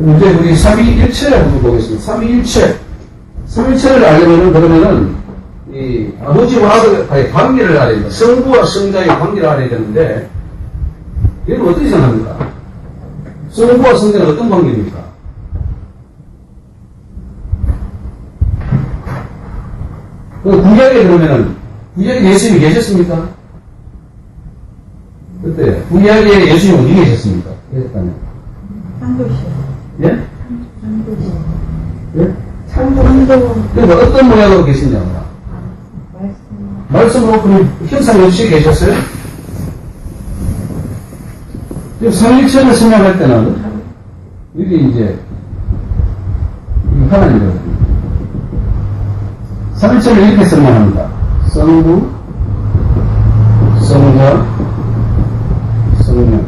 이제 우리 삼위일체를 한번 보겠습니다. 삼위일체를 알려면은, 그러면은, 이 아버지와 아들의 관계를 알아야 됩니다. 성부와 성자의 관계를 알아야 되는데, 이건 어떻게 생각합니까? 성부와 성자는 어떤 관계입니까? 구약에 그러면은, 구약에 예수님이 계셨습니까? 그때, 구약에 예수님이 어디 계셨습니까? 계셨다면. 창조시요. 예? 창조시요. 예? 창조. 그러니까 어떤 모양으로 계시냐고요? 말씀으로 그럼 형상 없이 계셨어요? 지금 삼일체를 설명할 때는, 이게 이제, 하나님이거든요. 삼일체를 이렇게 설명합니다. 성부, 성자, 성령.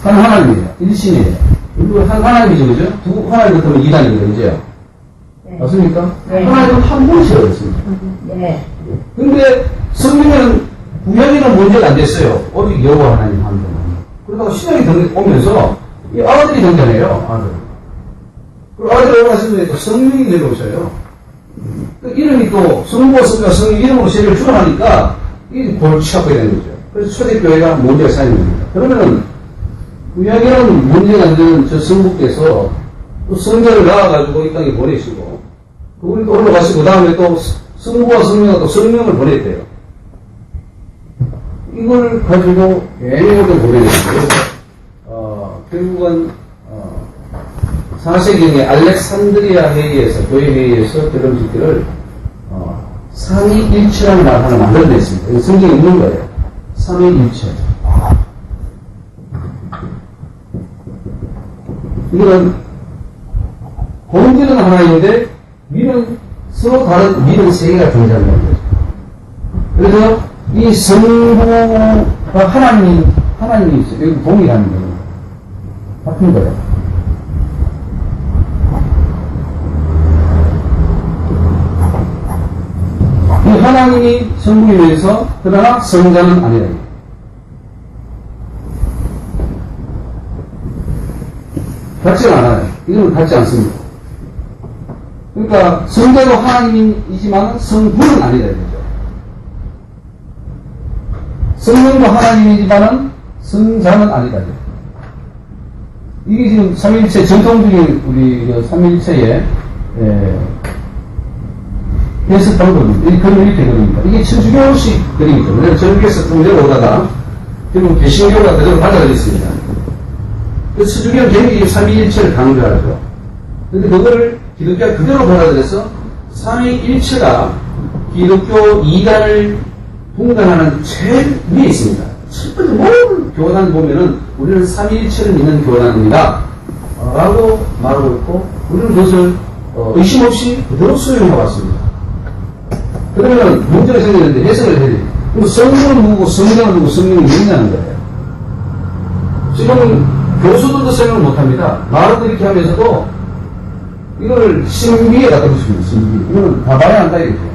한 하나님이에요. 일신이에요. 이거 한 하나님이죠, 그죠? 두 하나님 같으면 이단이거든요, 그죠? 네. 맞습니까? 네. 하나님은 한 분이셔야 됐습니다. 네. 근데 성경에는 구약에는 문제가 안 됐어요. 오직 여호와 하나님 한 분. 그러다가 신약이 오면서 이 아들이 등장해요, 아들. 그리고 아들이 올라가시면 또 성령이 내려오셔요. 그 이름이 또 성부와 성자가 성령 이름으로 세례를 주관하니까 이게 골치 아프게 되는 거죠. 그래서 초대교회가 문제가 생긴 겁니다. 그러면은 구약에는 문제가 안 되는 저 성부께서 또 성자를 낳아가지고 이 땅에 보내시고, 그분이 또 올라가시고, 그 다음에 또 성부와 성령과 또 성령을 보냈대요. 이걸 가지고 애매하게 보내는데요. 결국은, 4세기에 알렉산드리아 회의에서, 교회 회의에서 결혼식기를, 삼위일체라는 말 하나 만들어냈습니다. 성경에 있는 거예요. 삼위일체. 이거는 본질은 하나인데 미는 서로 다른 미는 세 개가 존재한다는 거죠. 그래서 이 성부가 하나님이 있어요. 여기 동일한 거예요. 같은 거예요. 이 하나님이 성부이면서 그러나 성자는 아니라. 같지는 않아요. 이건 같지 않습니다. 그러니까 성자도 하나님이지만 성부는 아니다 이거죠. 성령도 하나님이지만 성자는 아니다 이거죠. 이게 지금 삼위일체 전통적인 우리 삼위일체의 해석 방법입니다. 이 그림을 이렇게 그립니다. 이게 천주교식 그림이죠. 왜냐하면 천주교에서 좀 내려오다가 지금 개신교가 그대로 받아들였습니다. 그 천주교는 굉장히 삼위일체를 강조하죠. 근데 그거를 기독교가 그대로 받아들여서 삼위일체가 기독교 이단을 분간하는 제일 위에 있습니다. 첫 번째 모든 교단 보면은 우리는 삼위일체를 믿는 교단입니다. 라고 말하고 있고, 우리는 그것을 의심 없이 그대로 수용해 왔습니다. 그러면 문제가 생기는데 해석을 해야 돼요. 그럼 성부는 누구고 성자는 누구고 성령이 누구냐는 거예요. 지금 교수들도 설명을 못합니다. 말은 이렇게 하면서도 이걸 신비에 갖다 붙입니다. 신비. 이거는 다 봐야 한다 이거죠.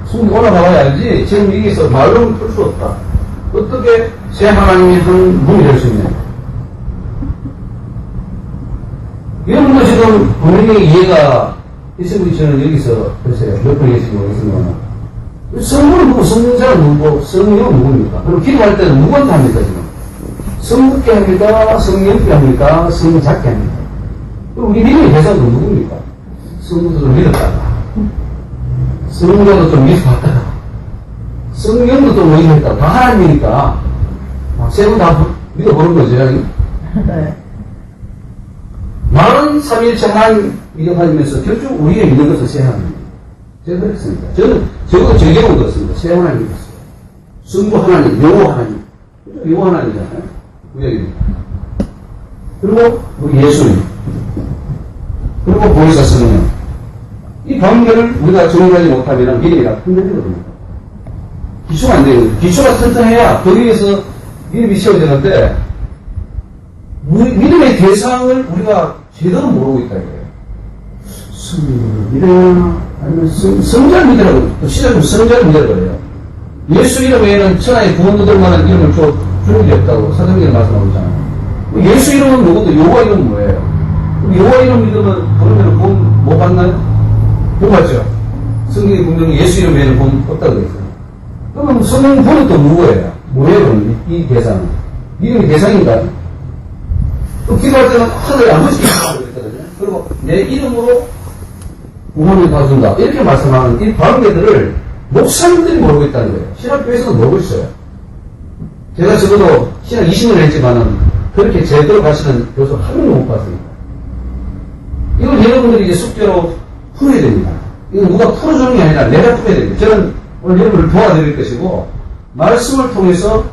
숨이 올라가봐야 알지. 지금 여기서 말로는 풀 수 없다. 어떻게 새 하나님이 한 분이 될 수 있냐. 이런 거 지금 본인의 이해가 있으신 분이 저는 여기서 글쎄요. 몇 번 계시고 모르겠습니다. 성부는 누구, 성자는 누구, 성령은 누굽니까? 그럼 기도할 때는 누구한테 합니까 지금? 성부께 합니까? 성령께 합니까? 성자께 합니까? 우리 믿음의 대상은 누굽니까? 성부도 좀 믿었다가, 성자도 좀 믿어봤다가, 성령도 좀 믿어봤다가, 다 하나님이니까, 세 분 다 믿어보는 거죠. 네. 많은 삼위일체 하나님 믿어가면서 결국 우리가 믿는 것은 세 하나님. 제가 그랬습니다. 저는 적어도 제 경우 그렇습니다. 세 하나님 믿었어요. 성부 하나님, 여호와 하나님. 여호와 하나님이잖아요. 구약입니다. 그리고 우리 예수님. 그리고 보혜사 성령. 이 관계를 우리가 정리하지 못하면 믿음이라 흔들리거든요. 기초가 안 되거든요. 기초가 튼튼해야 거기에서 믿음이 세워지는데 믿음의 대상을 우리가 제대로 모르고 있다 이거예요. 믿어요? 아니면 성자를 믿으라고, 또 시작은 성자를 믿으라고 그래요. 예수 이름 외에는 천하의 구원 얻을 만한 이름을 주는 게 없다고 사도행전에 말씀하고 있잖아요. 예수 이름은 누구도 여호와 이름은 뭐예요? 여호와 이름 믿으면 그러면 구원 못 받나요? 못 받죠. 성경에 분명히 예수 이름 외에는 구원 없다고 그랬어요. 그러면 성령 구원은 또 누구예요? 뭐예요? 그럼 이 대상은? 이름이 대상인가요? 또 기도할 때는 하늘에 아버지 이름으로 그랬거든요. 그리고 내 이름으로 구원을 받아준다. 이렇게 말씀하는 이 관계들을 목사님들이 모르고 있다는 거예요. 신학교에서는 모르고 있어요. 제가 적어도 신학 20년을 했지만은 그렇게 제대로 가시는 교수 한 명도 못 봤습니다. 이걸 여러분들이 이제 숙제로 풀어야 됩니다. 이건 누가 풀어주는 게 아니라 내가 풀어야 됩니다. 저는 오늘 여러분을 도와드릴 것이고, 말씀을 통해서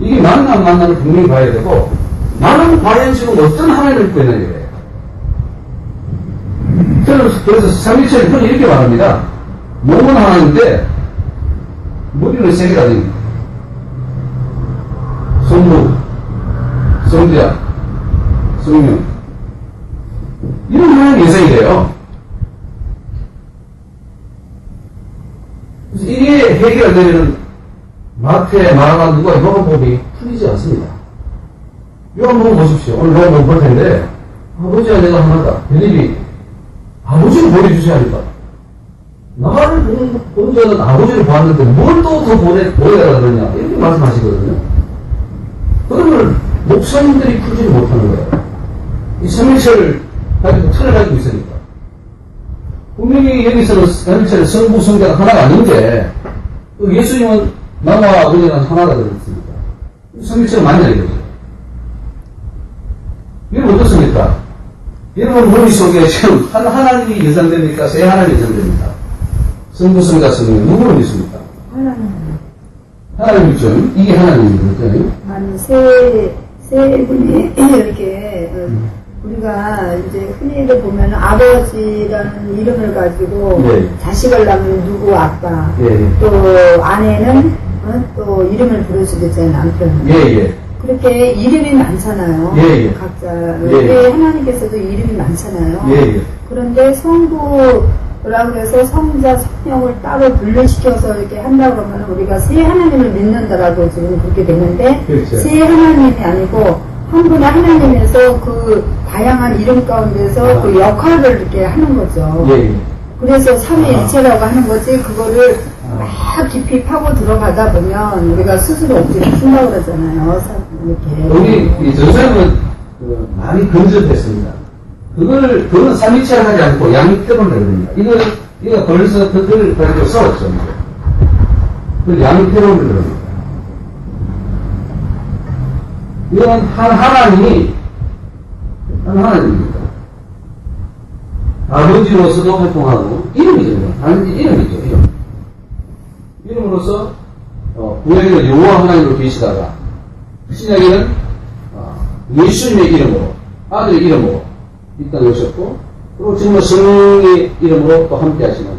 이게 맞나 안 맞나는 분명히 봐야 되고, 나는 과연 지금 어떤 하나님을 믿고 있는 거예요. 저는 그래서 삼위일체를 저는 이렇게 말합니다. 몸은 하나인데 머리는 세 개가 됩니다. 성부, 성자, 성령, 이런 하나님 예상이 돼요. 그래서 이게 해결되면 마태, 마가, 누가 요한복음이 풀리지 않습니다. 요한복음 보십시오. 오늘 요한복음 볼 텐데, 아버지와 내가 하나다. 빌립이 아버지를 보여주셔야 하니까. 나를 본 자는 아버지를 보았는데 뭘 또 더 보여야 그러냐. 이렇게 말씀하시거든요. 그러면 목사님들이 풀지를 못하는 거예요. 이 삼일체를 가지고 틀을 가지고 있으니까. 분명히 여기서는 삼일체는 성부, 성자가 하나가 아닌데, 예수님은 나와 아버지랑 하나가 되었습니다. 삼일체가 맞냐 이거죠. 이건 어떻습니까? 여러분 머릿속에 지금 한 하나님이 예상됩니까? 세 하나님이 예상됩니까? 성부, 성자, 성령 누구를 믿습니까? 하나님 믿죠? 이게 하나님이거든요. 아니, 세 분이 이렇게, 우리가 이제 흔히들 보면 아버지라는 이름을 가지고 네. 자식을 낳으면 누구 아빠, 예. 또 아내는 또 이름을 부르시겠잖아요, 남편은. 예. 그렇게 이름이 많잖아요. 예. 각자. 예. 하나님께서도 이름이 많잖아요. 예. 그런데 성부라고 해서 성자, 성령을 따로 분류시켜서 이렇게 한다 그러면 우리가 세 하나님을 믿는다라고 지금 그렇게 되는데, 그렇죠. 세 하나님이 아니고 한 분의 하나님에서 그 다양한 이름 가운데서 그 역할을 이렇게 하는 거죠. 예. 그래서 삼위일체라고 하는 거지, 그거를 막 깊이 파고 들어가다 보면 우리가 스스로 억지로 푼다고 그러잖아요. 이렇게. 우리 전사님은 많이 근접했습니다. 그거는 삼위체를 하지 않고 양육대론을 해버립니다. 이거 걸려서 그걸 가지고 싸웠죠. 그걸 양육대론을 해버립니다. 이건 한 하나님입니다. 아버지로서도 활동하고, 이름이죠. 단지 이름이죠, 이름. 이름으로서, 구약에는 여호와 하나님으로 계시다가, 신약에는, 예수님의 이름으로, 아들의 이름으로 이 땅에 오셨고, 그리고 지금 성령의 이름으로 또 함께 하시는,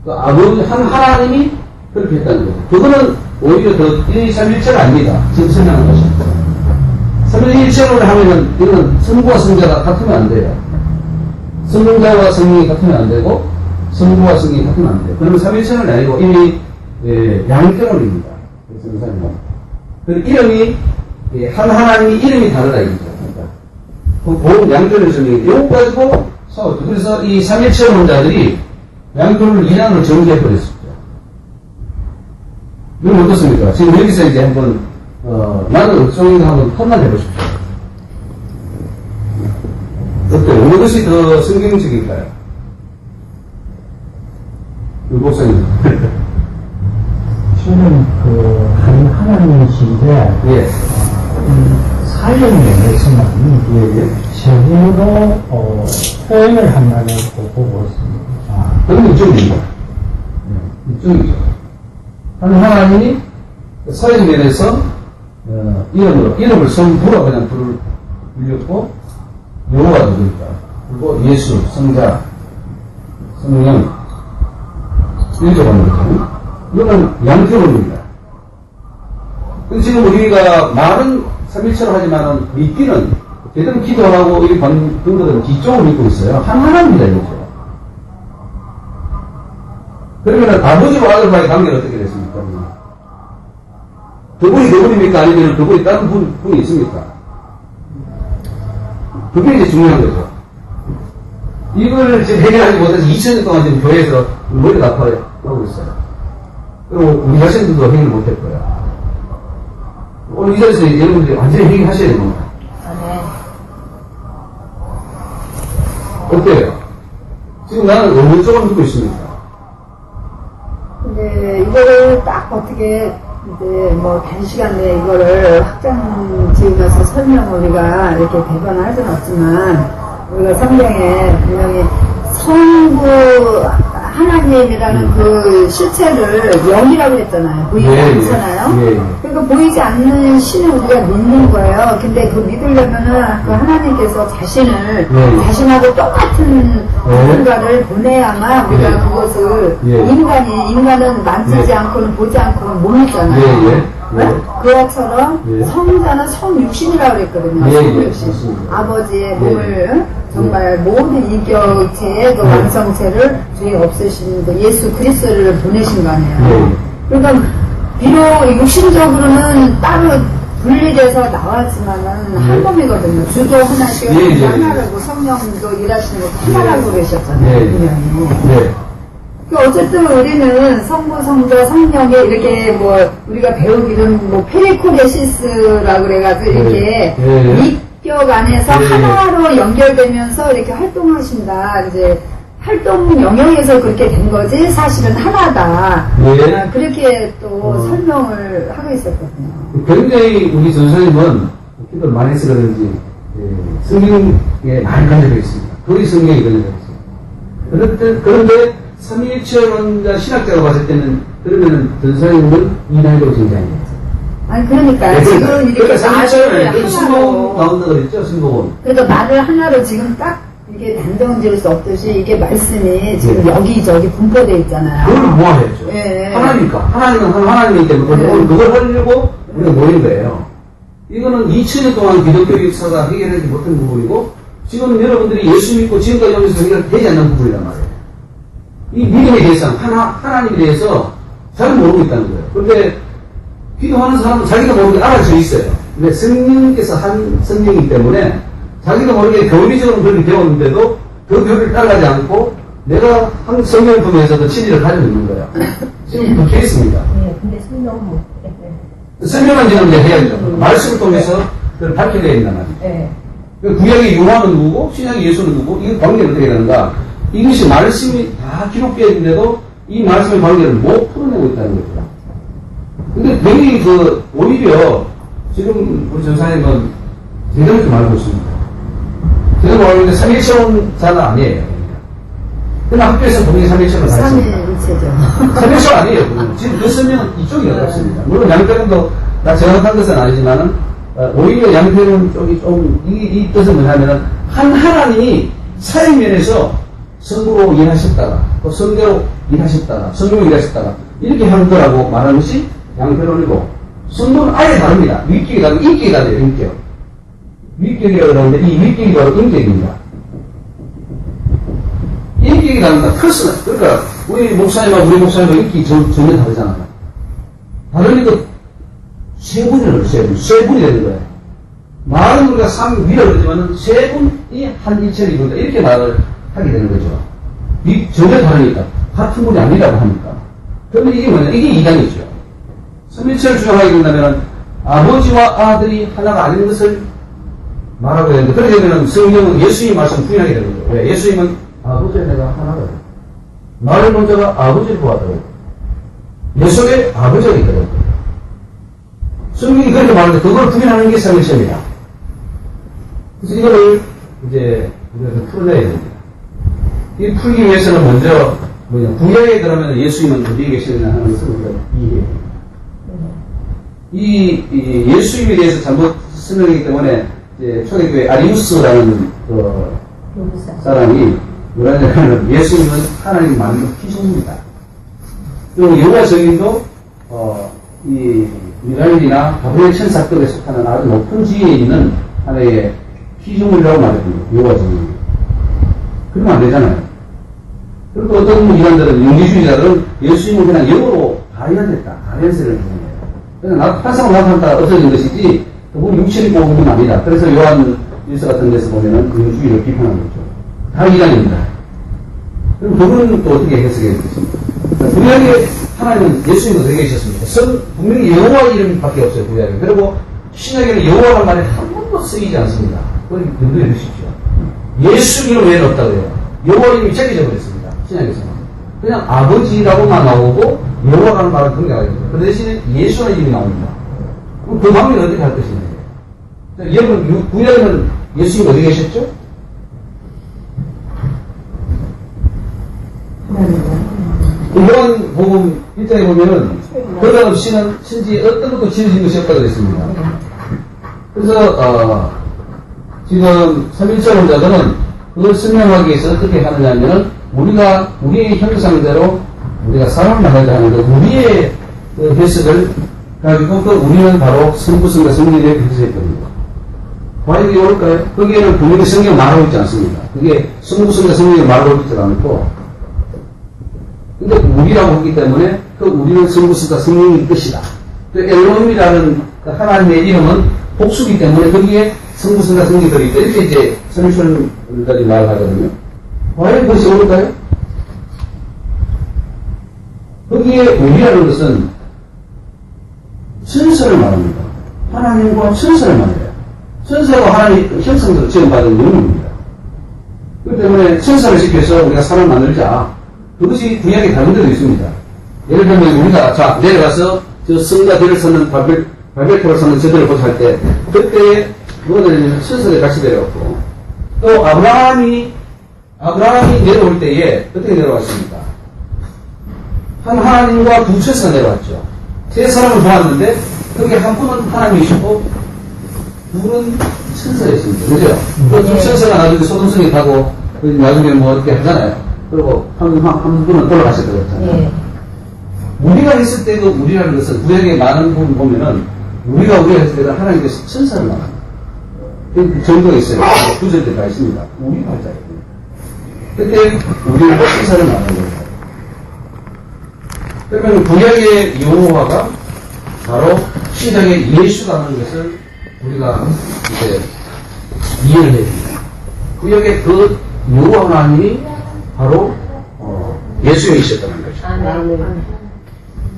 그 아버지, 한 하나님이 그렇게 했다는 거죠. 그거는 오히려 더, 이 삼일체가 아닙니다. 지금 설명한 것입니다. 삼일체를 하면은, 이거는 성부와 성자가 같으면 안 돼요. 성자와 성령이 같으면 안 되고, 성부와 성령이 같으면 안 돼요. 그러면 삼일체는 아니고 이미 양육대론입니다. 그 이름이, 한 하나님이 이름이 다르다 이거죠. 그 양육대론의 점이 이거 가지고 싸웠죠. 그래서 이 삼일체론자들이 양육대론을 이란으로 정리해버렸습니다. 이건 어떻습니까? 지금 여기서 이제 한번, 나는 옥성인가 한번 판단해 보십시오. 어때? 어느 것이 더 성경적일까요? 목사님. 저는 한 하나님이신데, 예. 사역면에서는 제대로 표현을 한다는 거 보고 있습니다. 그건 이쪽입니다. 이쪽이죠. 한 하나님이 사역면에서 이름을 성부라 그냥 불렸고, 여호와가 누구니까. 그리고 예수, 성자, 성령, 이렇게 보는 거죠. 이거는 양태론입니다. 근데 지금 우리가 말은 삼일체로 하지만은 믿기는 제대로 기도하고 이 근거들은 뒤쪽을 믿고 있어요. 한 하나입니다, 이거죠. 그러면 아버지와 아들과의 관계는 어떻게 됐습니까? 그분이 그분입니까? 아니면 그분이 다른 분이 있습니까? 그게 이제 중요한 거죠. 이걸 지금 해결하지 못해서 2000년 동안 지금 교회에서 머리가 아파하고 있어요. 그리고 우리 자신들도 해결 못할 거야. 오늘 이 자리에서 여러분들이 완전히 해결하셔야 되는 겁니다. 어때요? 지금 나는 어느 쪽을 믿고 있습니까? 근데 이거를 딱 어떻게 이제 뭐 단시간 내에 이거를 확장 지으면서 설명을 우리가 이렇게 대변할 수는 없지만 우리가 성경에 분명히 성부 하나님이라는 그 실체를 영이라고 했잖아요. 보이지 않잖아요. 그러니까 보이지 않는 신을 우리가 믿는 거예요. 근데 그 믿으려면은 그 하나님께서 자신을 자신하고 똑같은 누군가를 보내야만 우리가 그것을 인간은 만지지 않고는 보지 않고는 못 믿잖아요. 그것처럼 성자는 성육신이라고 그랬거든요. 성육신. 아버지의 몸을 정말 모든 인격체의 그 완성체를 죄 없으신 그 예수 그리스도를 보내신 거 아니에요. 그러니까 비록 육신적으로는 따로 분리돼서 나왔지만은 한 몸이거든요. 주도 하나씩 하나라고 성령도 일하시는 거 하나라고 그러셨잖아요. 분명히. 어쨌든 우리는 성부, 성자, 성령에 이렇게 뭐 우리가 배우기는 뭐 페리코레시스라고 그래가지고 이렇게 인격 안에서 하나로 연결되면서 이렇게 활동하신다. 이제 활동 영역에서 그렇게 된 거지 사실은 하나다. 그렇게 또 설명을 하고 있었거든요. 굉장히 우리 전사님은 기도를 많이 해서 그런지 성경에 많이 간접되어 있습니다. 거의 성경에 간접되어 있습니다. 그런데 삼위일체론자 신학자가 봤을 때는 그러면은 전사님은 이단으로 정장이에요. 아니 그러니까 지금 이렇게 삼위일체론에 신복음 나온다고 그랬죠, 신복음. 그래도 말을 하나로 지금 딱 이게 단정 지을 수 없듯이 이게 말씀이 지금 여기저기 분포되어 있잖아요. 그걸 모아야죠. 하나니까. 하나님은 하나님이기 때문에 그걸 하려고 우리가 모인 거예요. 이거는 2000년 동안 기독교 역사가 해결하지 못한 부분이고 지금 여러분들이 예수 믿고 지금까지 오면서 해결되지 않는 부분이란 말이에요. 이 믿음의 대상, 하나님에 대해서 잘 모르고 있다는 거예요. 그런데 기도하는 사람은 자기도 모르게 알아져 있어요. 근데 성령께서 한 성령이기 때문에 자기도 모르게 교리적으로 그렇게 배웠는데도 그 교리를 따라가지 않고 내가 한 성령을 통해서도 진리를 가지고 있는 거예요. 지금 그렇게 있습니다. 근데 성령은 못 설명한 지는 이제 해야죠. 말씀을 통해서 그걸 밝혀내야 된단 말이죠. 구약의 요한은 누구고, 신약의 예수는 누구고, 이건 관계를 어떻게 되는가. 이것이 말씀이 다 기록되어 있는데도 이 말씀의 관계를 못 풀어내고 있다는 거죠. 근데 굉장히 오히려 지금 우리 전사님은 제대로 좀 알고 있습니다. 제대로 알고 있는데 3일체론자는 아니에요. 그냥 학교에서 본인이 3일체론을 하셨습니다. 3일체론 아니에요. 지금 그 설명은 이쪽이 어렵습니다. 물론 양태론도 다 정확한 것은 아니지만은 오히려 양태론 쪽이 좀 이 뜻은 뭐냐면은 한 하나님이 사회면에서 성부로 일하셨다가 또 성대로 일하셨다가 성령으로 일하셨다가 이렇게 하는 거라고 말하는 것이 양태론이고 성부는 아예 다릅니다. 위격이 다르고 인격이 다르요. 인격. 위격이라고 그러는데 이 위격이 바로 인격입니다. 인격이 다릅니다. 커스널. 그러니까 우리 목사님하고 우리 목사님하고 인격이 전혀 다르잖아요. 다르니까 세 분이 되는 거예요. 말은 우리가 삼위라고 그러지만은 세 분이 한 일체를 이룬다. 이렇게 말을 하게 되는 거죠. 전혀 다르니까. 같은 분이 아니라고 하니까. 그런데 이게 뭐냐? 이게 이단이죠. 삼위일체를 주장하게 된다면 아버지와 아들이 하나가 아닌 것을 말하고 되는데 그렇게 되면 성경은 예수님 말씀 부인하게 되는 거예요. 왜? 예수님은 아버지와 내가 하나거든. 나를 본 자가 아버지를 보았다고. 내 속에 아버지가 있거든. 성경이 그렇게 말하는데 그걸 부인하는 게 삼위일체입니다. 그래서 이거를 이제 우리가 좀 풀어내야 됩니다. 이 풀기 위해서는 먼저 구약에 그러면 예수님은 어디에 계시느냐 하는 것을 우리가 이해해야 됩니다. 이 예수님에 대해서 잘못 설명하기 때문에 이제 초대교회 아리우스라는 사람이 뭐라 하냐면 예수님은 하나님 만든 피조물이다. 그리고 여호와 증인도 이 미라일이나 바벨 천사급에 속하는 아주 높은 지위에 있는 하나의 피조물이라고 말했거든요. 여호와 증인이. 그러면 안 되잖아요. 그리고 어떤 이단들은, 윤리주의자들은 예수님은 그냥 영어로 가련했다. 가련세를 부르네요. 그냥 환상을 나타났다가 없어진 것이지, 그분 육신이 뽑은 건 아니다. 그래서 요한 일서 같은 데서 보면은 긍주주의를 비판하는 거죠. 다 이단입니다. 그럼 그분은 또 어떻게 해석했겠습니까? 구약에 하나님은 예수님도 되게 계셨습니다. 분명히 여호와 이름밖에 없어요, 구약에. 그리고 신약에는 여호와란 말이 한 번도 쓰이지 않습니다. 그걸 염두에 두십시오. 예수 이름 외에는 없다고요. 여호와 이름이 제껴져 버렸습니다. 신약에서는. 그냥 아버지라고만 나오고 여호와라는 말은 등장하게 됩니다. 그 대신에 예수라는 이름이 나옵니다. 그럼 그 마음이 어떻게 할 것인가? 여러분, 구약에는 예수님 어디 계셨죠? 요한복음 1장에 보면은 그러다 없이는 신지 어떤 것도 지어진 것이 없다고 그랬습니다. 그래서 지금 3일절 혼자들은 그걸 설명하기 위해서 어떻게 하느냐 하면은 우리가 우리의 형상대로 우리가 사람을 만들자 하는 그 우리의 그 해석을 가지고 그 우리는 바로 성부성과 성령의 해석했거든요. 과연 이게 옳을까요? 거기에는 분명히 성경 말하고 있지 않습니다. 그게 성부성과 성령이 말하고 있지 않고 근데 우리라고 했기 때문에 그 우리는 성부성과 성령일 것이다. 그 엘로힘이라는 그 하나님의 이름은 복수기 때문에 거기에 성부성과 성령이 들어있다. 이렇게 이제 선출까지 말하거든요. 과연 그것이 옳을까요? 거기에 우리라는 것은 천사를 말합니다. 하나님과 천사를 말해요. 천사가 하나님 형상대로 지음받은 영웅입니다. 그렇기 때문에 천사를 시켜서 우리가 사람을 만들자. 그것이 구약에 다른 데도 있습니다. 예를 들면 우리가 내려가서 저 성과 들을 서는 바벨탑을 서는 저들을 보살 때 그때 누가 내리면 천사들이 같이 내려왔고 또 아브라함이 내려올 때에 어떻게 내려왔습니까? 한 하나님과 두 천사가 내려왔죠. 세 사람을 보았는데 거기 한 분은 하나님이시고 둘은 천사였습니다. 그죠? 또 두 천사가 나중에 소동성에 가고 나중에 뭐 어떻게 하잖아요. 그리고 한 분은 돌아가셨다고 했잖아요. 예. 우리가 했을 때도 우리라는 것은 구약의 많은 부분 보면은 우리가 했을 때는 하나님께서 천사를 말합니다. 그 정도가 있어요. 구절들 다 있습니다. 우리가 할 자예요. 그때 우리는 천사를 말하는 거예요. 그러면 구약의 여호와가 바로 신약의 예수라는 것을 우리가 이제 이해를 해야 됩니다. 구약의 그 여호와 하나님이 바로 예수님이셨다는 거죠.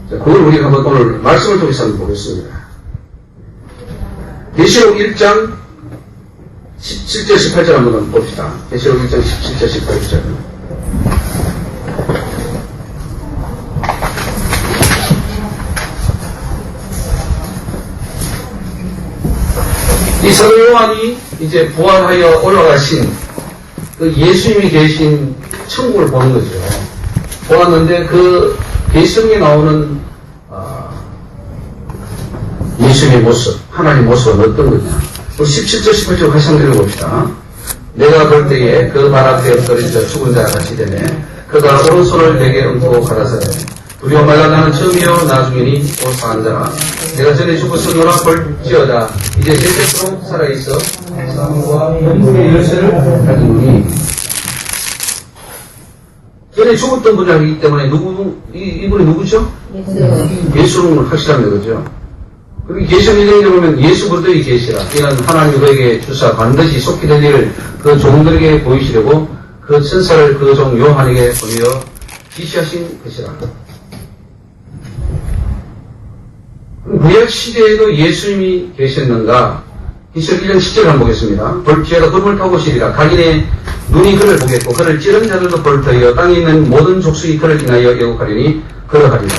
자, 그걸 우리가 한번 오늘 말씀을 통해서 한번 보겠습니다. 계시록 1장 17절 18절 한번 봅시다. 계시록 1장 17절 18절. 이 사도 요한이 이제 부활하여 올라가신 그 예수님이 계신 천국을 보는 거죠. 보았는데 그 계시록에 나오는 예수님의 모습, 하나님의 모습은 어떤 거냐. 17절 18절 다시 한번 읽어봅시다. 내가 볼 때에 그 발 앞에 엎드린 죽은 자가 같이 되네. 그가 오른손을 내게 얹고 가라사대 두려워 말라 나는 처음이요 나중이니 곧 사한 자라. 내가 전에 죽었으므로 볼지어다 이제 세세토록 살아있어 삶과 영생의 열쇠를 가지노니. 전에 죽었던 분이기 때문에 이분이 누구죠? 예수는 확실합니다. 그죠? 그리고 계시록 1장에 보면 예수 그리스도의 계시라. 이는 하나님이 그에게 주사 반드시 속히 될 일을 그 종들에게 보이시려고 그 천사를 그 종 요한에게 보내어 지시하신 것이라. 구약 시대에도 예수님이 계셨는가? 계시록 1장 10절 한번 보겠습니다. 볼지어다 구름을 타고 오시리라. 각인의 눈이 그를 보겠고 그를 찌른 자들도 볼을 터이어 땅에 있는 모든 족속이 그를 인하여 애국하리니 그러하리라.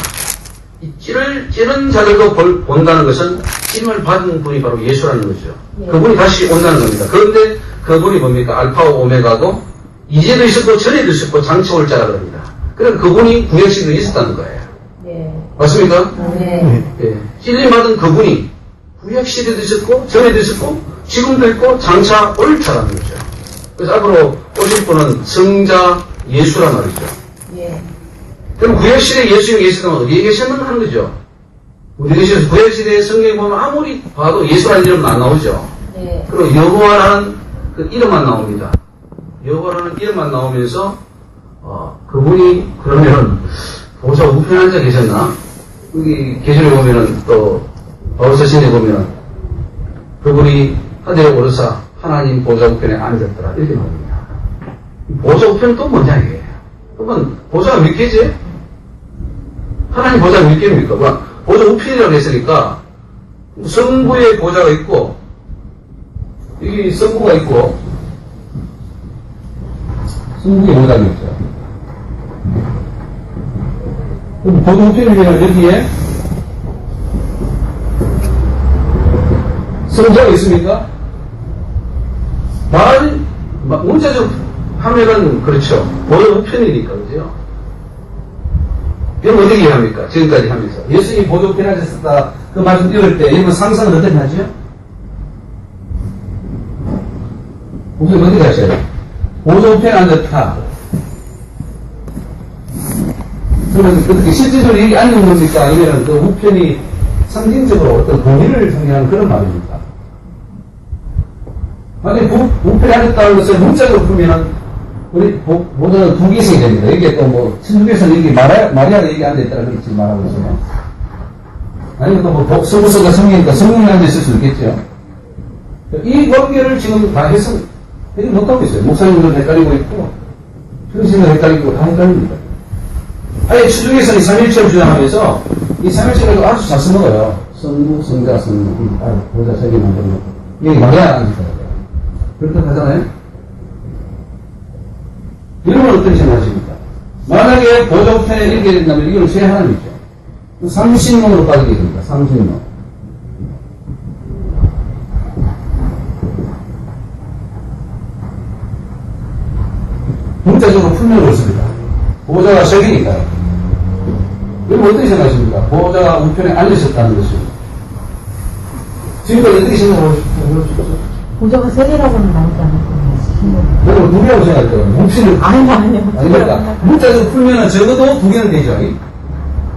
이 찌른 자들도 본다는 것은 찌름을 받은 분이 바로 예수라는 거죠. 그분이 다시 온다는 겁니다. 그런데 그분이 뭡니까? 알파와 오메가고 이제도 있었고 전에도 있었고 장차 올 자라 그럽니다. 그럼 그분이 구약시대에 있었다는 거예요. 맞습니까? 예. 찔림 받은 그분이 구약시대도 있었고 전에도 있었고 지금도 있고 장차 올 자라는 거죠. 그래서 앞으로 오실 분은 성자 예수란 말이죠. 그럼 구약시대에 예수님이 계시다면 어디에 계셨는가 하는 거죠. 어디 계셔서 구약시대에 성경에 보면 아무리 봐도 예수라는 이름은 안 나오죠. 그리고 여호와라는 그 이름만 나옵니다. 여호와라는 이름만 나오면서 그분이 그러면 보좌 우편에 앉아 계셨나? 여기 계시를 보면은 또 바울서신에 보면은 그분이 하늘에 오르사 하나님 보좌 우편에 앉았더라 이렇게 나옵니다. 보좌 우편은 또 뭐냐 이게? 그러면 보좌가 몇 개지? 하나님 보좌가 몇 개입니까? 보좌 우편이라고 했으니까 성부의 보좌가 있고 여기 성부가 있고 성부의 보좌가 있죠. 그럼 보좌 우편이면 여기에 성부가 있습니까? 문자적 하면은 그렇죠. 보좌 우편이니까 그죠? 이건 어떻게 이해합니까? 지금까지 하면서. 예수님이 보좌 우편에 앉았었다. 그 말씀 읽을 때, 여러분 상상은 어떻게 하죠? 무슨 어떻게 하셔요? 보좌 우편에 앉았다. 그러면 어떻게 실질적으로 여기 앉는 겁니까? 아니면 그 우편이 상징적으로 어떤 권위를 상징하는 그런 말입니까? 만약에 우편에 앉았다는 것을 문자적으로 풀면은 우리 보좌는 두 개씩 됩니다. 여기에 또 뭐, 천주교에서는 여기 마리아가 여기 앉아있다라 그렇지 말하고 있어요. 아니면 또 뭐, 성부서가 성령이니까 성령이 앉아있을 수도 있겠죠. 이 관계를 지금 다 해석 못하고 있어요. 목사님들은 헷갈리고 있고, 평신도 헷갈리고 다 헷갈립니다. 아예 추중에서는 삼일체를 주장하면서 이 삼일체를 아주 잘 써먹어요. 성부, 성자, 성령, 보좌 세개 만드는 거. 여기 마리아가 앉아있다고요. 그렇게 하잖아요. 이런 어떤 생각하십니까? 만약에 보좌 우편에 이렇게 된다면 이건 죄 하나님이죠. 삼신론으로 빠지게 됩니다. 삼신론. 문자적으로 풀면 그렇습니다. 보좌가 석이니까. 이건 어떻게 생각하십니까? 보좌가 우편에 앉으셨다는 것이. 지금까지 어떻게 생각하십니까? 보좌가 세 개라고는 나오지 않았거든요. 여러분 두 개라고 생각했죠. 뭉치는 아니요. 그러니까 문자적으로 풀면은 적어도 두 개는 되죠.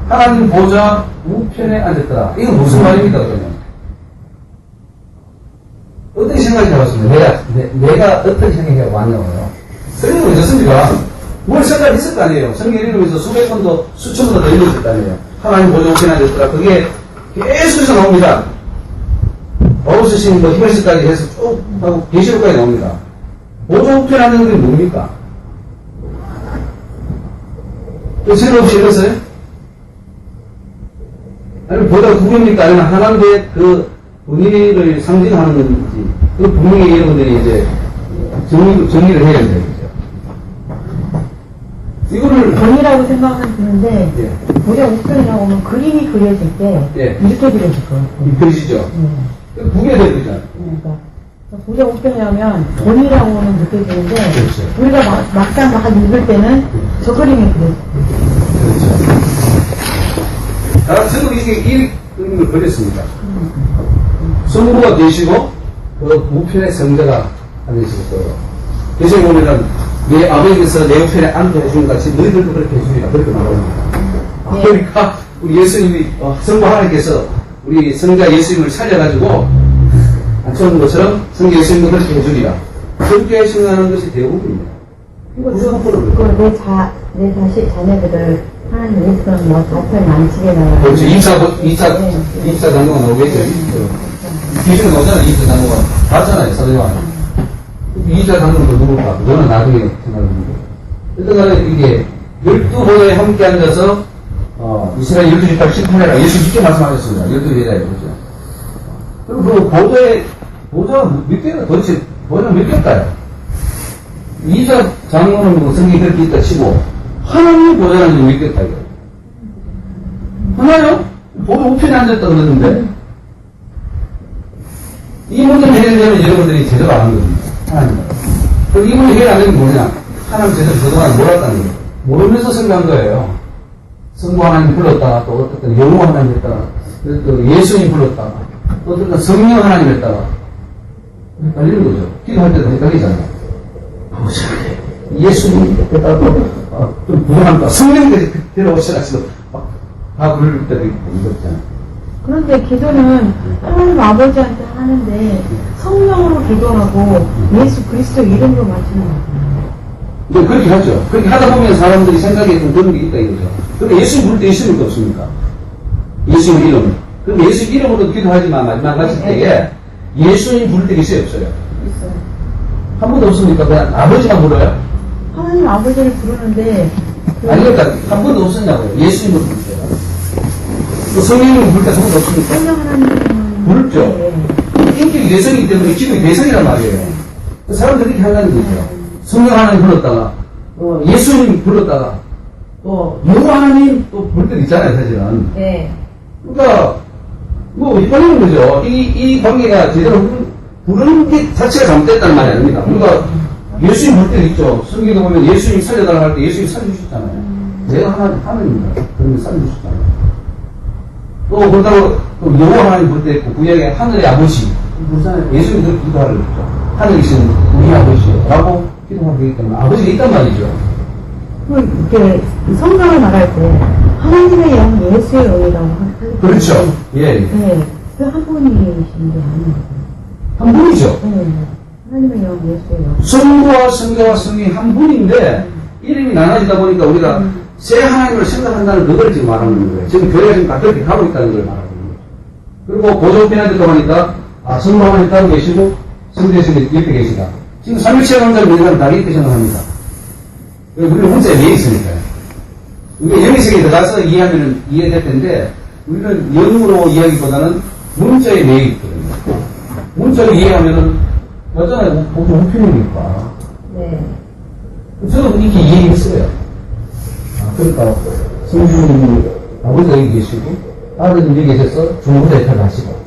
하나님 보좌 우편에 앉았더라. 이건 무슨 말입니까? 그러면 어떻게 생각이 나왔습니까? 내가 어떤 생각이 왔냐고요. 성경은 어떻습니까? 뭘 생각했을 거 아니에요. 성경 읽으면서 수백 번도 수천 번도 더 읽었을 거 아니에요. 하나님 보좌 우편에 앉았더라. 그게 계속해서 나옵니다. 바울서신 뭐 히브리서까지 해서 쭉 하고 계시록까지 나옵니다. 보좌 우편에 앉는 게 뭡니까? 그 생각 없이 읽었어요? 아니면 보좌가 두 개입니까? 아니면 하나님의 그 분위기를 상징하는 건지, 그 분위기 여러분들이 이제 정리를 해야 돼요. 이거를 돈이라고 생각은 드는데 예. 보좌 우편이라고 하면 그림이 그려질 때 예. 이렇게 그려질 것 같아요. 그러시죠? 두 개가 되고 있잖아요. 그러니까 보좌 우편이라면 돈이라고는 느껴지는데 그렇죠. 우리가 막상 막 읽을 때는 저 그림이 그려져요. 그렇죠. 저도 이 그림을 그렸습니다. 성부가 계시고 그 우편에 성자가 앉으시고 계시에 보면은 내 아버지께서 내 우편에 앉게 해주는 것 같이 너희들도 그렇게 해주리라 그렇게 말합니다. 네. 그러니까 우리 예수님이 성부 하나님께서 우리 성자 예수님을 살려가지고 앉혀놓은 것처럼 성자 예수님도 그렇게 해주리라 그렇게 생각하는 것이 대부분입니다. 내 자녀들을 하나님 예수는 뭐 다편 안치게나 그렇죠. 2차 장로가 나오겠죠. 기준은 오잖아요. 2차 장로가 봤잖아요. 사도요한 2차 장로는 누굴까? 그거는 나중에 생각합니다. 일단 간에 이게 12보좌에 함께 앉아서 이스라엘 12지파를 심판해라. 예수 직접 말씀하셨습니다. 12제자예요. 그렇죠? 그럼 그 보좌가 몇 개가 도대체 보좌가 몇 개일까요? 2차 장로는 뭐 성경이 그렇게 있다 치고 하나님의 보좌는 몇 개일까요? 하나요? 보좌 우편에 앉았다 그러는데 이 문제를 해결되면 여러분들이 제대로 안 하는 겁니다. 하나님. 그럼 이 문제 해결 안 되면 뭐냐? 하나님 제대로 그동안 몰랐다는 거예요. 모르면서 생각한 거예요. 성부 하나님 불렀다, 또 어떤 영호 하나님 했다가, 또 예수님 불렀다가, 또 어떤 성령 하나님 했다가, 헷갈리는 거죠. 기도할 때도 헷갈리잖아요. 예수님 했다가 좀 부정한다. 성령까지 데려오시라 지금 다 부를 때도 있고, 이거잖아요. 그런데 기도는 하나님 아버지한테 하는데 성령으로 기도하고 예수 그리스도 이름으로 맞추는 거잖아요. 이제 그렇게 하죠. 그렇게 하다 보면 사람들이 생각에 좀 그런 게 있다 이거죠. 그럼 예수님 부를 때 있습니까? 없습니까? 예수님 이름. 그럼 예수님 이름으로 기도하지만 마지막 마칠 때에 예수님 부를 때 있어요? 없어요? 있어요. 한 번도 없습니까? 그냥 아버지만 불러요? 하나님 아버지를 부르는데 아니, 그러니까 한 번도 없었냐고요. 예수님을 부를 때요. 또 성령님을 부를 때 한 번도 없습니까? 성령 하나님은 부르죠. 네. 인격이 대성이기 때문에 기도의 대성이란 말이에요. 사람들이 이렇게 한다는 거죠. 성령 하나님 불렀다가, 예수님 불렀다가, 또, 여호와 하나님 또 부를 때도 있잖아요, 사실은. 네. 그러니까, 뭐, 헷갈리는 거죠. 이 관계가 제대로 부르는 게 자체가 잘못됐다는 말이 아닙니다. 그러니까, 예수님 부를 때도 있죠. 성경에 보면 예수님 살려달라고 할 때 예수님 살려주셨잖아요. 내가 하나님입니다. 그러면 살려주셨잖아요. 또, 그렇다고, 또 여호와 하나님 부를 때 있고, 구약의 하늘의 아버지. 그렇잖아요. 예수님 그렇게 기도하려고 했죠. 하늘이신 우리 아버지라고 기도하고 있기 때문에 아버지가 있단 말이죠. 이렇게 성경을 말할 때 하나님의 영, 예수의 영이라고 하죠. 그렇죠. 예. 네. 그 한 분이신 게 아니에요. 한 분이죠. 네. 하나님의 영, 예수의 영. 성부와 성자와 성이 한 분인데 이름이 나눠지다 보니까 우리가 새 하나님을 생각한다는 그걸 지금 말하는 거예요. 지금 교회가 지금 다 그렇게 가고 있다는 걸 말하는 거예요. 그리고 고정편에 듣다 보니까 성부 하나님 따로 계시고 성대에서는 옆에 계시다. 지금 삼위체 강자를 우리가 다 이렇게 생각합니다. 우리는 문자에 매여 있으니까요. 이게 영의색에 들어가서 이해하면 이해될 텐데 우리는 영으로 이해하기보다는 문자에 매여 있거든요. 문자로 이해하면은 맞잖아요. 보기 우편이니까. 네. 저도 이렇게 이해했어요. 그러니까 성주님이 아버지가 여기 계시고 아버님 여기 계셔서 중국대 대표를 하시고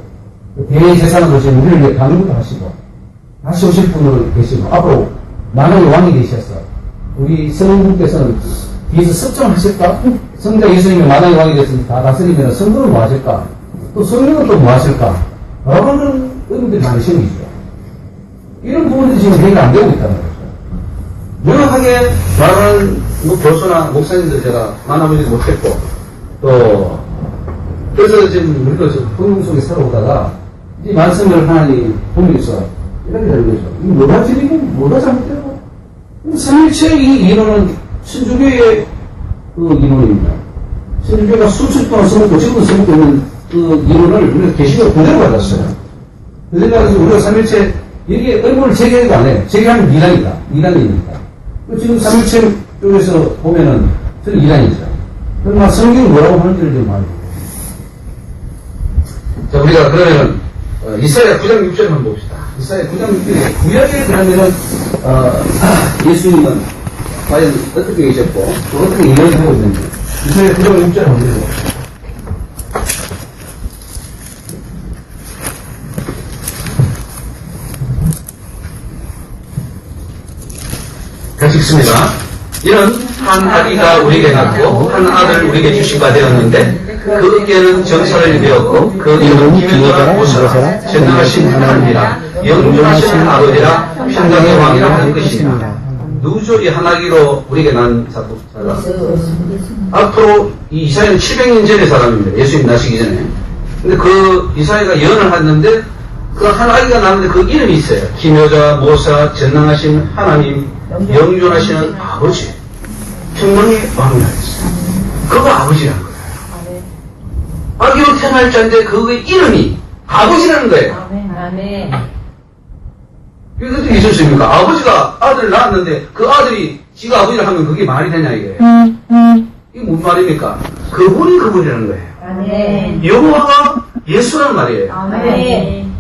대제사장을 보시면 우리를 위해 강구도 하시고 다시 오실 분으로 계시고 앞으로 만왕의 왕이 되셨어. 우리 성부께서는 뒤에서 섭정하실까? 성자 예수님이 만왕의 왕이 됐으니 다 다스리면 성부는 뭐 하실까? 또 성령은 또 뭐 하실까? 라는 의문들이 많이 생기죠. 이런 부분들이 지금 해결 안 되고 있다는 거죠. 명확하게 말하는 교수나 목사님들 제가 만나보지 못했고 또 그래서 지금 우리도 풍경 속에 살아오다가 이 말씀을 하나님 보면서 이렇게 되는 거죠. 이 뭐가 틀리고 뭐가 잘못되고 삼일체 이 이론은 신주교의 그 이론입니다. 신주교가 수천 동안 써먹고 지금도 써먹고 있는 그 이론을 우리가 계시가 그대로 받았어요. 그대로 받아서 우리가 삼일체 여기에 의문을 제기하기도 안 해요. 제기하면 이단이다. 이단이니까. 지금 삼일체 쪽에서 보면은 저는 이단이죠. 그럼 성경이 뭐라고 하는지를 좀 말해요. 자, 우리가 그러면 이사야 9장 6절 한번 봅시다. 이사야 9장 6절에 구약에 그러면은 예수님은 과연 어떻게 계셨고 또 어떻게 이야기를 하고 있는지 이사야 9장 6절 한번 보세요. 같이 읽습니다. 이는 한 아기가 우리에게 낳고 한 아들 우리에게 주신 바 되었는데 그 어깨는 정사를 되었고 그 이름은 기묘자 보시라 전능하신 하나님이라 영존하시는 아버지라 평강의 왕이라 하는 것이니라. 누구죠? 이 한 아기로 우리에게 난 사람. 앞으로 이 이사야는 700년 전의 사람입니다. 예수님 나시기 전에. 근데 그 이사야가 예언을 했는데 그 한 아기가 나는데 그 이름이 있어요. 기묘자, 모사, 전능하신 하나님, 영존하시는 아버지, 평강의 왕이라 했어요. 그거 아버지라는 거예요. 아기로 태어날 자인데 그의 이름이 아버지라는 거예요. 아멘. 이게 어떻게 있었습니까? 아버지가 아들을 낳았는데 그 아들이 지가 아버지를 하면 그게 말이 되냐 이게. 이게 무슨 말입니까? 그분이 그분이라는 거예요. 아멘. 여호와가 예수라는 말이에요. 아멘.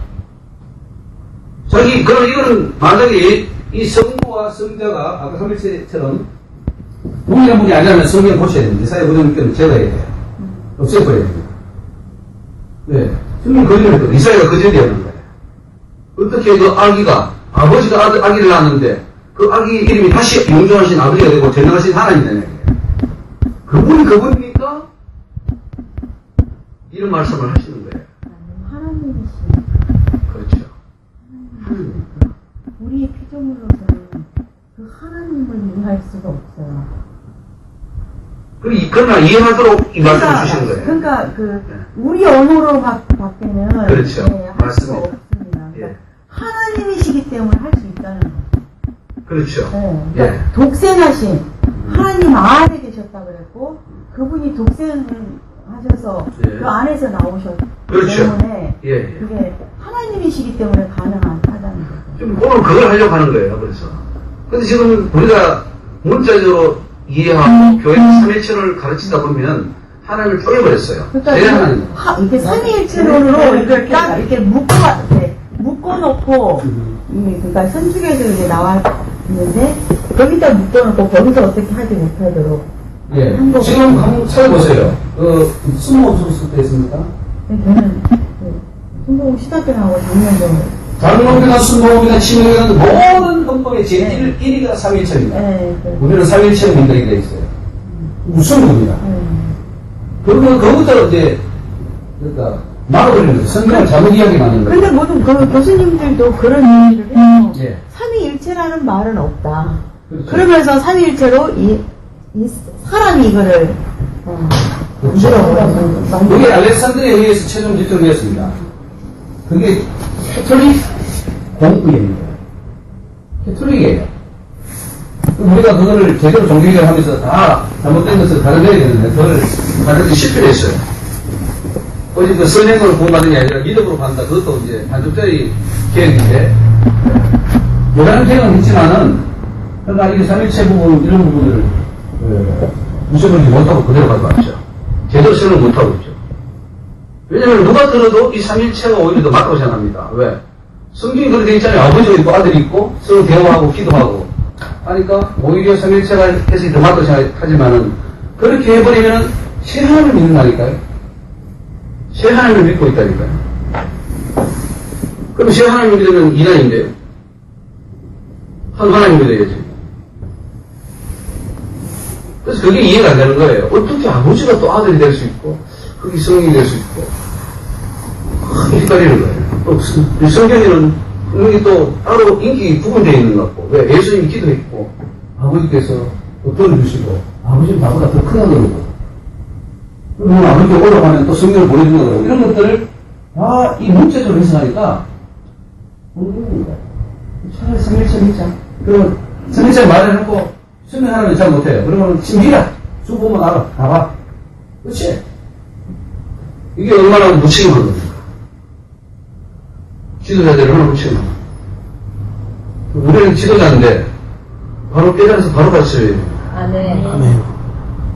자기 그럼 이거는 만약에 이 성부와 성자가 아까 삼일체처럼 동일한 분이 아니라면 성경 고쳐야 됩니다. 이사야 9장 6절은 제거해야 돼요. 없애버려야 됩니다. 네. 성경 거짓말 했거든요. 이사야가 거짓되었는 거예요. 어떻게 그 아기가 아버지가 아기를 낳았는데 그 아기 이름이 다시 영존하신 아버지가 되고 전능하신 하나님이 되는 거예요. 그분이 그분이니까 이런 말씀을 하시는 거예요. 하나님이시니까. 그렇죠. 우리의 피조물로서는 그 하나님을 이해할 수가 없어요. 그러나 이해하도록 이 말씀을 주시는 거예요. 그러니까 우리 언어로 바뀌면 그렇죠. 할 수가 맞습니다. 없습니다. 그러니까 예. 하나님이시기 때문에 할 수 있다는 거예요. 그렇죠. 네. 예. 그러니까 독생하신 하나님 안에 계셨다 그랬고 그분이 독생하셔서 예. 그 안에서 나오셨기 그렇죠. 때문에 예. 그게 하나님이시기 때문에 가능하다는 거죠. 지금 오늘 그걸 하려고 하는 거예요. 그래서. 근데 지금 우리가 문자적으로 이해하고 교회 삼일체를 가르치다 보면 하나님을 쪼개버렸어요. 그러니까 제일 하나님. 이렇게 삼위일체론으로 이걸 딱 이렇게 묶어놓고 그러니까 선축에서 이제 나와 있는데 거기다 묶어놓고 거기서 어떻게 하지 못하도록 예. 한 거고. 지금 한번 찾아보세요. 스무 없을 때 있습니까? 저는 순봉 시사전하고 작년도 장롱이나 순봉이나 치명이나 모든 헌법의 제1위가 삼일체입니다. 네, 우리는 삼일체 민들이 되어 있어요. 무슨 겁니다. 그러면 그것부터 이제, 그러니까, 막아버리는 거죠. 성경을 잘못 이야기하는 거예요. 근데 모든 그 교수님들도 그런 얘기를 해요. 예. 삼위일체라는 말은 없다. 그렇죠. 그러면서 삼위일체로 이 사람이 이거를 그렇죠. 만들어가지고 그게 알렉산드리아에 의해서 최종 지정되었습니다. 그게 캐톨릭 공의입니다. 캐톨릭이에요. 우리가 그거를 제대로 종교개혁 하면서 다 잘못된 것을 가려내야 되는데, 그걸 가려내기 실패했어요. 어제 그 선행으로 구원받는 게 아니라 믿음으로 간다. 그것도 이제 반쪽짜리 계획인데, 요라는 계획은 있지만은, 그러나 이게 삼일체 부분, 이런 부분을, 무시하지 못하고 그대로 가져왔죠. 제대로 설명 못하고 있죠. 왜냐면 누가 들어도 이 삼일체가 오히려 더 맞다고 생각합니다. 왜? 성경이 그렇게 되어 있잖아요. 아버지가 있고 아들이 있고 서로 대화하고 기도하고 하니까 오히려 삼일체가 해석이 더 맞다고 생각하지만은 그렇게 해버리면은 새 하나님을 믿는다니까요. 새 하나님을 믿고 있다니까요. 그럼 새 하나님을 믿으면 이단인데요. 한 하나님을 믿어야지. 그래서 그게 이해가 안 되는 거예요. 어떻게 아버지가 또 아들이 될 수 있고 그게 성령이 될 수 있고 헷갈리는 거예요. 또 성경에는 분명히 또 따로 인격이 구분되어 있는 것 같고, 왜? 예수님이 기도했고 아버지께서 또 들어주시고 아버지는 나보다 더 크다 그러고 그러면 아버지가 올라가면 또 성령을 보내주는 거고, 이런 것들을 다 이 문제적으로 해석하니까 차라리 성일체 믿자. 그러면 성일체 말을 해놓고 성령 하나는 잘 못해요. 그러면 지금 믿어. 쭉 보면 알아. 봐봐. 그렇지? 이게 얼마나 무책임한 겁니까? 지도자들이 얼마나 무책임한 겁니까? 우리는 지도자인데 바로 깨달아서 바로 가르쳐야 됩니다. 아멘.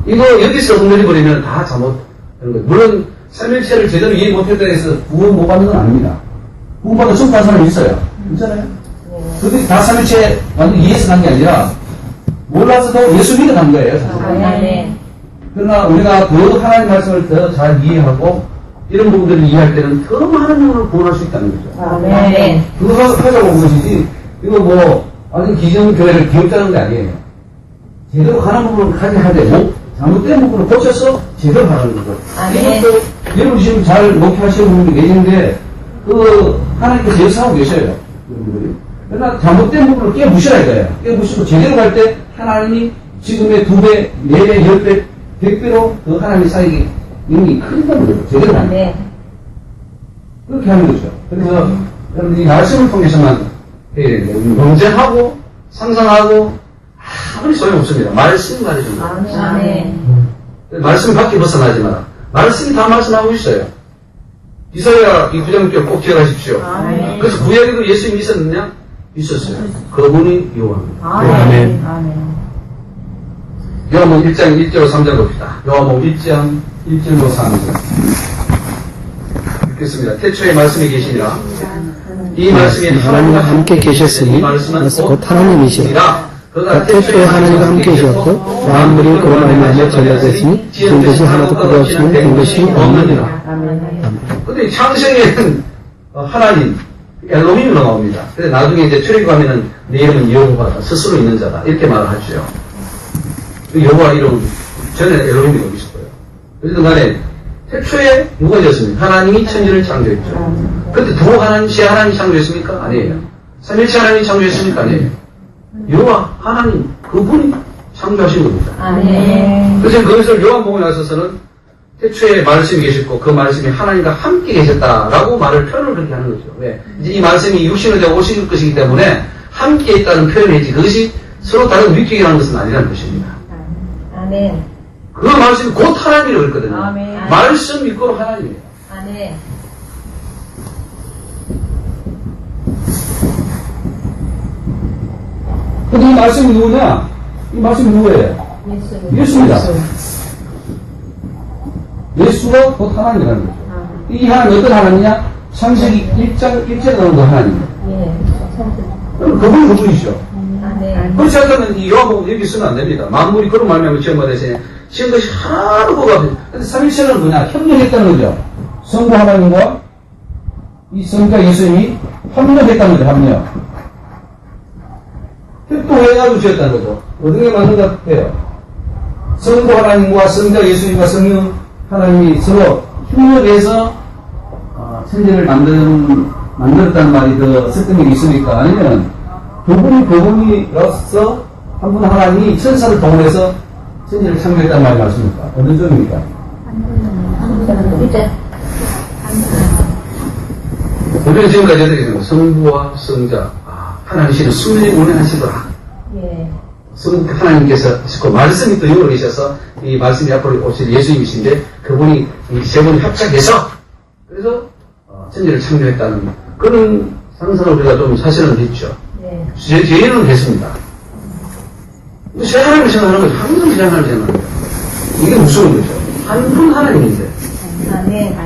이거 여기서 흔들려버리면 다 잘못하는 거예요. 물론 삼일체를 제대로 이해 못했다 해서 구원 못 받는 건 아닙니다. 구원 받아 처음 간 사람이 있어요. 있잖아요. 그들이 다 삼일체 완전 이해해서 간 게 아니라 몰라서도 예수 믿어 간 거예요. 사실. 아멘. 그러나 우리가 그 하나님 말씀을 더 잘 이해하고 이런 부분들을 이해할 때는 더 많은 영혼을 구원할 수 있다는 거죠. 아멘. 그거 하자고 온 것이지, 이거 뭐, 아주 기존교회를 기억자는 게 아니에요. 제대로 가는 부분을 가게 하되, 잘못된 부분을 고쳐서 제대로 하는 거죠. 아멘. 이것도 여러분 지금 잘 목표하시는 부분이 계시는데, 하나님께서 역사하고 계셔요. 여러분들이. 그러나 잘못된 부분을 깨부셔야 돼요. 깨부시고 제대로 갈 때 하나님이 지금의 2배, 4배, 10배, 100배로 더 하나님의 사역이 능력이 크다는 거죠. 제대로 하는 거예요. 그렇게 하는 거죠. 그래서 여러분 이 말씀을 통해서만 해야 돼요. 논쟁하고 상상하고 아무리 소용없습니다. 말씀 가르쳐줍니다. 아멘. 말씀 밖에 벗어나지 마라. 말씀이 다 말씀하고 있어요. 이사야 이 9장교 꼭 기억하십시오. 아멘. 그래서 구약에도 예수님이 있었느냐? 있었어요. 그분이 요한입니다. 아멘. 아멘. 요한복음 1장 1절 3절 봅시다. 요한복음 1장 1절로 3절 읽겠습니다. 태초에 말씀이 계시니라. 이 말씀이 하나님과 함께 계셨으니 그것은 곧 하나님이시라. 그가 태초에 하나님과 함께 계셨고 만물이 그로 말미암아 전락됐으니 된 것이 하나도 그가 없으면 된 것이 없느니라. 근데 창세기에는 하나님 엘로힘으로 나옵니다. 근데 나중에 이제 출애굽하면은 내 이름은 여호와다, 스스로 있는 자다, 이렇게 말을 하죠. 그 여호와 이름 전에 엘로힘이 여기 있었고요. 어쨌든 간에 태초에 누가 지었습니까? 하나님이 천지를 창조했죠. 근데 두 하나님, 세 하나님이 창조했습니까? 아니에요. 삼일체 하나님이 창조했습니까? 아니에요. 여호와 하나님 그분이 창조하신 겁니다. 아멘. 그래서 거기서 요한복음에 와서는 태초에 말씀이 계셨고 그 말씀이 하나님과 함께 계셨다라고 말을 표현을 그렇게 하는 거죠. 왜? 이제 이 말씀이 육신으로 되어 오실 것이기 때문에 함께 있다는 표현이지 그것이 서로 다른 위격이라는 것은 아니라는 것입니다. 아멘. 그 말씀이 곧 하나님이라고 했거든요. 아멘. 말씀 이꼬로 하나님이에요. 아멘. 근데 이 말씀이 누구냐? 이 말씀이 누구예요? 예수입니다. 예수가 곧 하나님이라는 거죠. 이 하나님 어떤 하나님이냐? 창세기 1장 1절에 나오는 그 하나님이에요. 예. 그분이 그분이죠. 아멘. 그렇지 않다면 이 요한복음 여기 쓰면 안 됩니다. 만물이 그런 말미암아 지음받으시니 지은 것이 하나도 뭐가 없어요. 근데 삼위체는 뭐냐? 협력했다는 거죠. 성부 하나님과 이 성자 예수님이 협력했다는 거죠. 협력. 협동해가지고 지었다는 거죠. 어떤 게 맞는 것 같아요? 성부 하나님과 성자 예수님과 성령 하나님이 서로 협력해서 천지를 만들었다는 말이 더 설득력이 있습니까? 아니면 그분이로서 한 분 하나님이 천사를 동원해서 천지를 창조했다는 말이 맞습니까? 어느 쪽입니까? 우리는 지금까지 어떻게 생각해요? 성부와 성자, 하나님께서 순리 운행하시더라. 예. 하나님께서 하시고 말씀이 또 영으로 계셔서 이 말씀이 앞으로 오실 예수님이신데 그분이 이 세 분이 합작해서 그래서 천지를 창조했다는 그런 상상을 우리가 좀 사실은 했죠. 예. 제의는 했습니다. 제 하나님을 생각하는 거죠. 항상 제 하나님을 생각하는 거죠. 이게 무서운 거죠. 한 분 하나님인데. 아멘.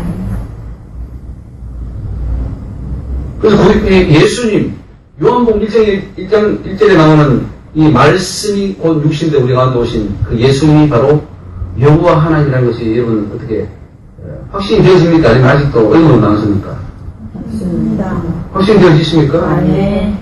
그래서 거기 예수님, 요한복음 1장 1절에 나오는 이 말씀이 곧 육신대 우리 가운데 오신 그 예수님이 바로 여호와 하나님이라는 것이 여러분 어떻게 확신이 되어집니까? 아니면 아직도 의문으로 나왔습니까? 좋습니다. 확신이 되어지십니까? 아멘.